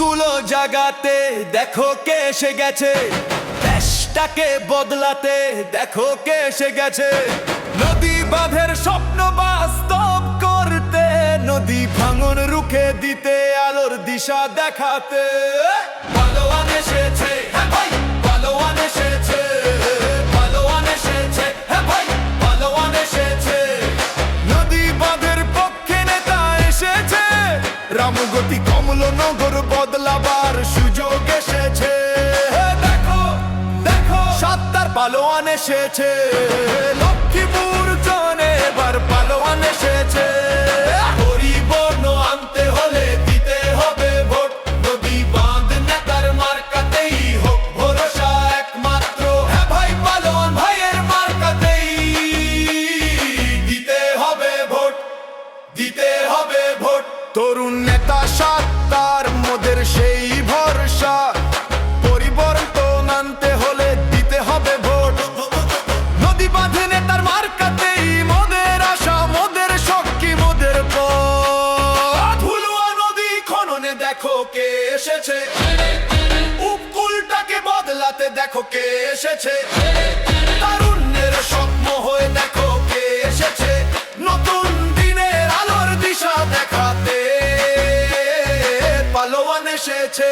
গুলো জাগাতে দেখো কে এসে গেছে, দেশটাকে বদলাতে দেখো কে এসে গেছে। নদী বাঁধের স্বপ্ন বাস্তব করতে, নদী ভাঙন রুখে দিতে, আলোর দিশা দেখাতে পালোয়ান এসেছে, হ্যাঁ ভাই পালোয়ান এসেছে, পালোয়ান এসেছে, হ্যাঁ ভাই পালোয়ান এসেছে। নদী বাঁধের পক্ষে নেতা এসেছে, রামগতি কমলনগর বদলাবার সুযোগ এসেছে। দেখো দেখো সাতটার পালোয়ান এসেছে, লক্ষ্মীপুর জনে এবার পালোয়ান এসেছে। পরিবর্তন আনতে হলে দিতে হবে ভোট, নদী বাঁধ নেতার মার্কাতেই হোক ভরসা একমাত্র। হ্যাঁ ভাই পালোয়ান ভাইয়ের মার্কাতেই দিতে হবে ভোট, দিতে হবে ভোট। তরুণ নেতা সাতটার মোদের সেই ভরসা, পরিবর্তন আনতে হলে দিতে হবে ভোট। নদী বাঁধে নেতার মার্কাতেই মোদের আশা, মোদের শক্তি, মোদের পথ। ভুলুয়া নদী খননে দেখো কে এসেছে, উপকূলটাকে বদলাতে দেখো কে এসেছে। তারুণ্যের স্বপ্ন হয়ে দেখো কে এসেছে, নতুন দিনের আলোর দিশা দেখাতে পালোয়ান এসেছে।